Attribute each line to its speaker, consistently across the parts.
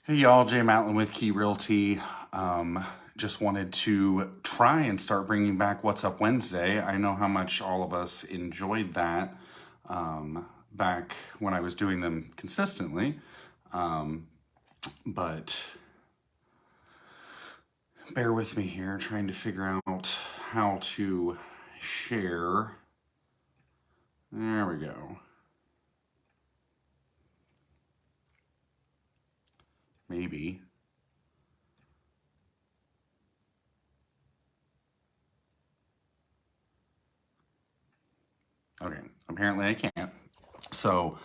Speaker 1: Hey y'all, Jay Matlin with Key Realty. Just wanted to try and start bringing back What's Up Wednesday. I know how much all of us enjoyed that back when I was doing them consistently, but bear with me here, trying to figure out how to share. There we go. Maybe. Okay, apparently I can't. So,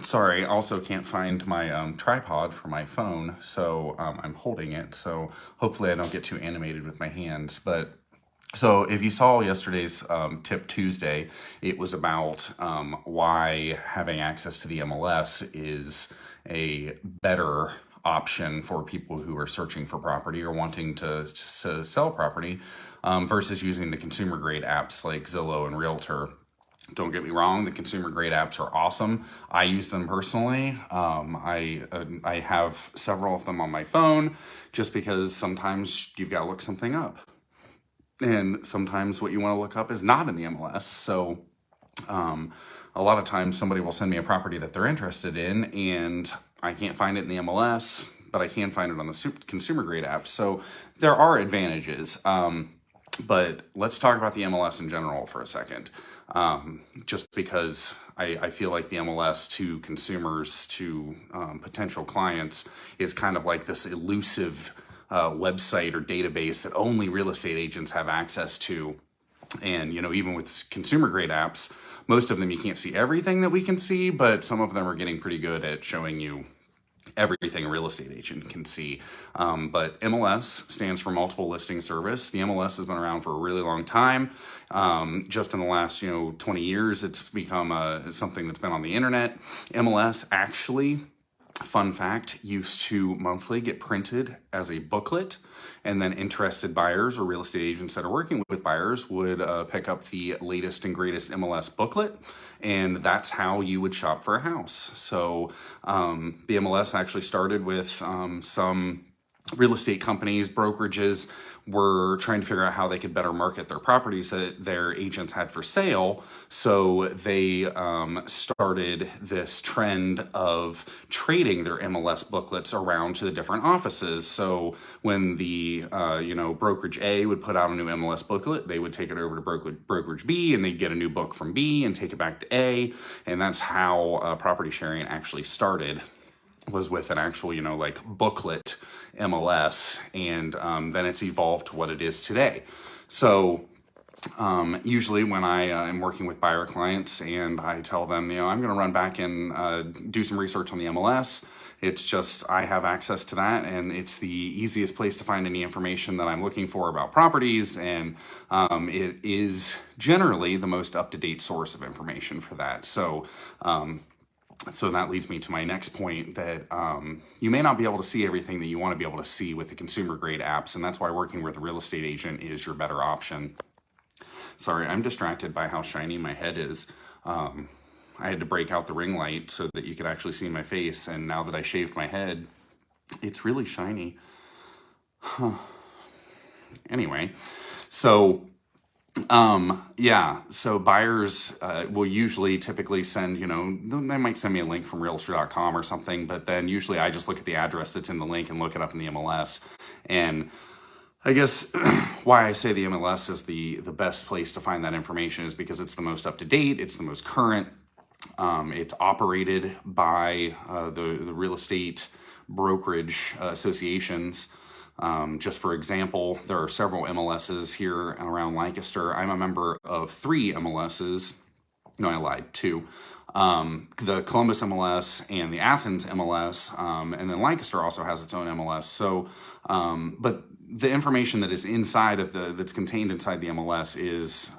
Speaker 1: sorry, I also can't find my tripod for my phone, so I'm holding it. So hopefully I don't get too animated with my hands. But so if you saw yesterday's Tip Tuesday, it was about why having access to the MLS is a better option for people who are searching for property or wanting to sell property versus using the consumer grade apps like Zillow and Realtor. Don't get me wrong, the consumer grade apps are awesome. I use them personally. I have several of them on my phone just because sometimes you've got to look something up. And sometimes what you want to look up is not in the MLS. So a lot of times somebody will send me a property that they're interested in and I can't find it in the MLS, but I can find it on the consumer grade app. So there are advantages. But let's talk about the MLS in general for a second. Just because I feel like the MLS to consumers, to potential clients, is kind of like this elusive website or database that only real estate agents have access to. And, even with consumer grade apps, most of them you can't see everything that we can see, but some of them are getting pretty good at showing you everything a real estate agent can see. But MLS stands for Multiple Listing Service. The MLS has been around for a really long time. Just in the last, 20 years, it's become something that's been on the internet. MLS actually, fun fact, used to monthly get printed as a booklet, and then interested buyers or real estate agents that are working with buyers would pick up the latest and greatest MLS booklet, and that's how you would shop for a house. So the MLS actually started with some real estate companies, brokerages were trying to figure out how they could better market their properties that their agents had for sale. So they started this trend of trading their MLS booklets around to the different offices. So when the brokerage A would put out a new MLS booklet, they would take it over to brokerage B, and they'd get a new book from B and take it back to A, and that's how property sharing actually started. Was with an actual, booklet MLS, and then it's evolved to what it is today. So usually when I am working with buyer clients and I tell them, I'm going to run back and do some research on the MLS, it's just I have access to that, and it's the easiest place to find any information that I'm looking for about properties, and it is generally the most up-to-date source of information for that. So that leads me to my next point that you may not be able to see everything that you want to be able to see with the consumer grade apps, and that's why working with a real estate agent is your better option. Sorry, I'm distracted by how shiny my head is. I had to break out the ring light so that you could actually see my face, and now that I shaved my head, it's really shiny. Anyway, so so buyers will usually typically send, they might send me a link from realtor.com or something, but then usually I just look at the address that's in the link and look it up in the MLS. And I guess why I say the MLS is the best place to find that information is because it's the most up to date, it's the most current. It's operated by the real estate brokerage associations. Just for example, there are several MLSs here around Lancaster. I'm a member of 3 MLSs. No, I lied, 2. The Columbus MLS and the Athens MLS, and then Lancaster also has its own MLS. So, but the information that is inside of that's contained inside the MLS is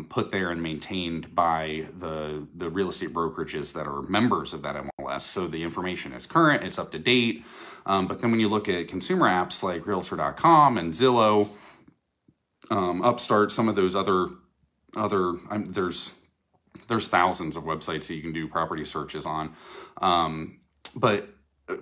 Speaker 1: put there and maintained by the real estate brokerages that are members of that MLS. So the information is current, it's up to date. But then when you look at consumer apps like Realtor.com and Zillow, Upstart, some of those there's thousands of websites that you can do property searches on. But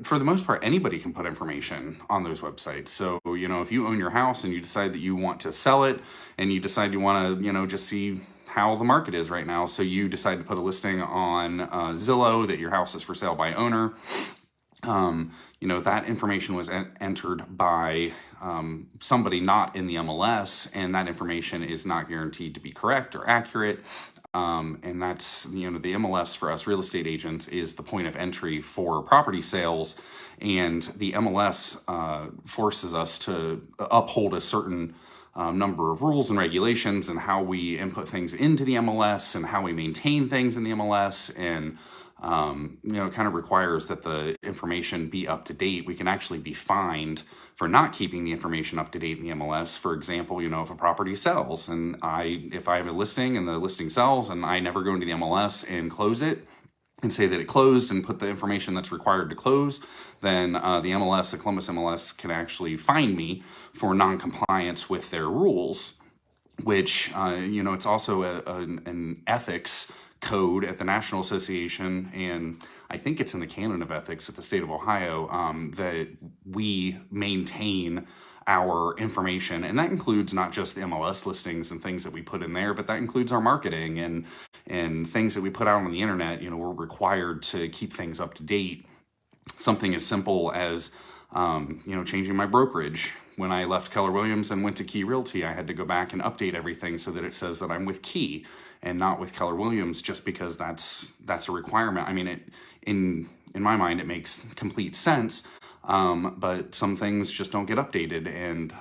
Speaker 1: for the most part, anybody can put information on those websites. So, if you own your house and you decide that you want to sell it and you decide you want to, just see how the market is right now. So you decide to put a listing on Zillow that your house is for sale by owner. That information was entered by somebody not in the MLS, and that information is not guaranteed to be correct or accurate. And that's, the MLS for us real estate agents is the point of entry for property sales. And the MLS forces us to uphold a certain number of rules and regulations and how we input things into the MLS and how we maintain things in the MLS. And kind of requires that the information be up to date. We can actually be fined for not keeping the information up to date in the MLS. For example, if a property sells and if I have a listing and the listing sells and I never go into the MLS and close it and say that it closed and put the information that's required to close, then the MLS, the Columbus MLS, can actually fine me for non-compliance with their rules, which, it's also an ethics code at the National Association, and I think it's in the canon of ethics with the state of Ohio, that we maintain our information. And that includes not just the MLS listings and things that we put in there, but that includes our marketing and things that we put out on the internet. We're required to keep things up to date. Something as simple as, changing my brokerage. When I left Keller Williams and went to Key Realty, I had to go back and update everything so that it says that I'm with Key and not with Keller Williams, just because that's a requirement. I mean, in my mind, it makes complete sense, but some things just don't get updated. And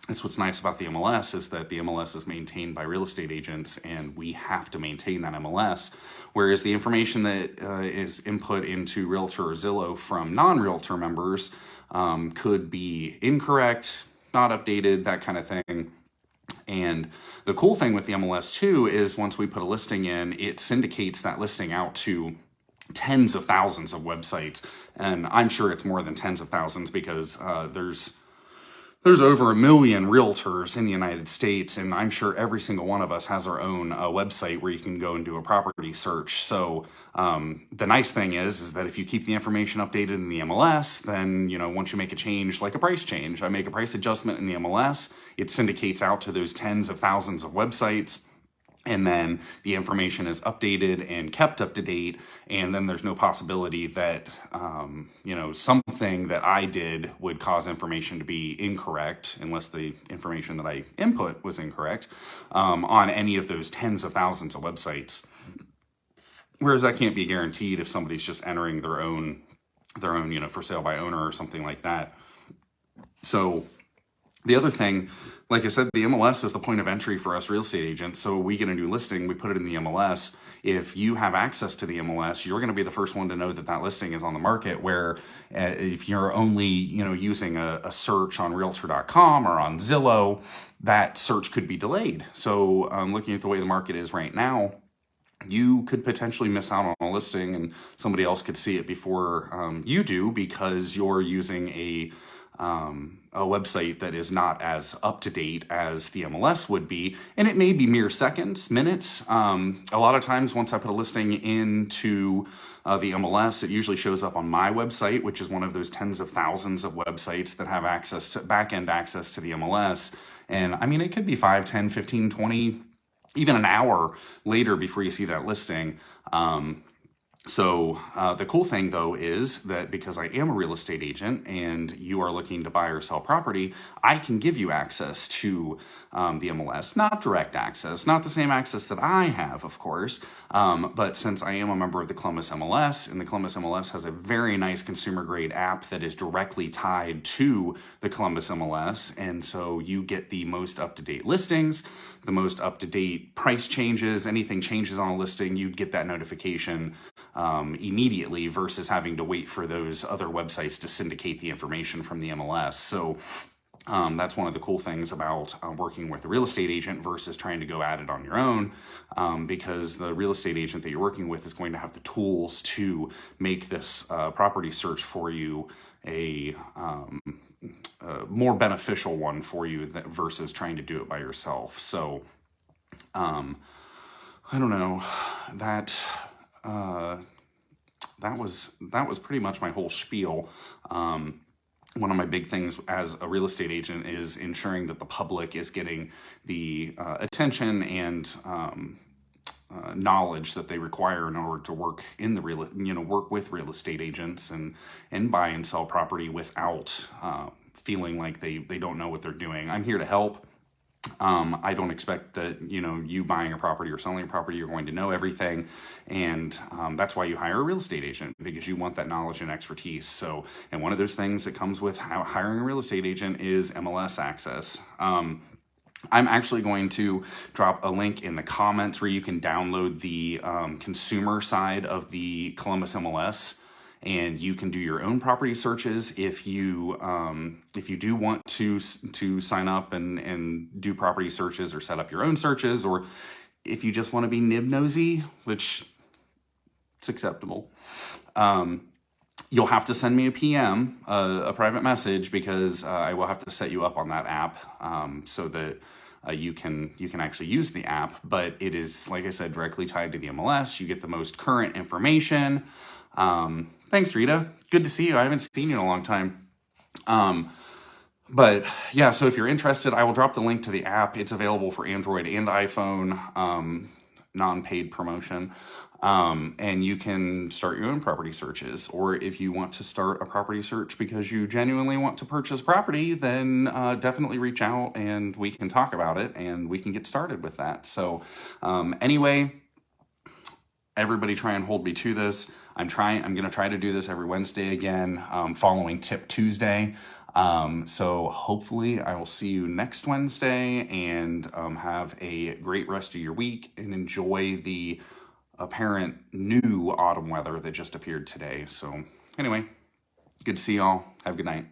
Speaker 1: that's what's nice about the MLS, is that the MLS is maintained by real estate agents, and we have to maintain that MLS. Whereas the information that is input into Realtor or Zillow from non-Realtor members could be incorrect, not updated, that kind of thing. And the cool thing with the MLS too is once we put a listing in, it syndicates that listing out to tens of thousands of websites. And I'm sure it's more than tens of thousands, because there's over 1 million realtors in the United States, and I'm sure every single one of us has our own website where you can go and do a property search. So the nice thing is that if you keep the information updated in the MLS, then, once you make a change, like a price change, I make a price adjustment in the MLS, it syndicates out to those tens of thousands of websites. And then the information is updated and kept up to date. And then there's no possibility that, something that I did would cause information to be incorrect, unless the information that I input was incorrect, on any of those tens of thousands of websites. Whereas that can't be guaranteed if somebody's just entering their own, for sale by owner or something like that. So the other thing, like I said, the MLS is the point of entry for us real estate agents. So we get a new listing, we put it in the MLS. If you have access to the MLS, you're going to be the first one to know that that listing is on the market. Where if you're only, using a search on Realtor.com or on Zillow, that search could be delayed. So looking at the way the market is right now, you could potentially miss out on a listing and somebody else could see it before you do, because you're using a website that is not as up to date as the MLS would be. And it may be mere seconds, minutes. A lot of times once I put a listing into the MLS, it usually shows up on my website, which is one of those tens of thousands of websites that have access to back-end access to the MLS. And I mean, it could be 5, 10, 15, 20, even an hour later before you see that listing. So the cool thing, though, is that because I am a real estate agent and you are looking to buy or sell property, I can give you access to the MLS. Not direct access, not the same access that I have, of course, but since I am a member of the Columbus MLS, and the Columbus MLS has a very nice consumer-grade app that is directly tied to the Columbus MLS, and so you get the most up-to-date listings, the most up-to-date price changes. Anything changes on a listing, you'd get that notification immediately, versus having to wait for those other websites to syndicate the information from the MLS. So that's one of the cool things about working with a real estate agent versus trying to go at it on your own, because the real estate agent that you're working with is going to have the tools to make this property search for you a more beneficial one for you versus trying to do it by yourself. So I don't know, that that was pretty much my whole spiel. One of my big things as a real estate agent is ensuring that the public is getting the attention and knowledge that they require in order to work in the work with real estate agents and buy and sell property without feeling like they don't know what they're doing. I'm here to help. I don't expect that, you buying a property or selling a property, you're going to know everything. And that's why you hire a real estate agent, because you want that knowledge and expertise. So, and one of those things that comes with hiring a real estate agent is MLS access. I'm actually going to drop a link in the comments where you can download the consumer side of the Columbus MLS, and you can do your own property searches if you do want to sign up and do property searches or set up your own searches, or if you just want to be nib nosy, which it's acceptable. You'll have to send me a PM, a private message, because I will have to set you up on that app so that you can actually use the app. But it is, like I said, directly tied to the MLS. You get the most current information. Thanks, Rita. Good to see you. I haven't seen you in a long time. But yeah, so if you're interested, I will drop the link to the app. It's available for Android and iPhone, non-paid promotion. And you can start your own property searches. Or if you want to start a property search because you genuinely want to purchase property, then definitely reach out and we can talk about it and we can get started with that. So anyway, everybody try and hold me to this. I'm going to try to do this every Wednesday again, following Tip Tuesday. So hopefully I will see you next Wednesday, and have a great rest of your week and enjoy the apparent new autumn weather that just appeared today. So anyway, good to see y'all. Have a good night.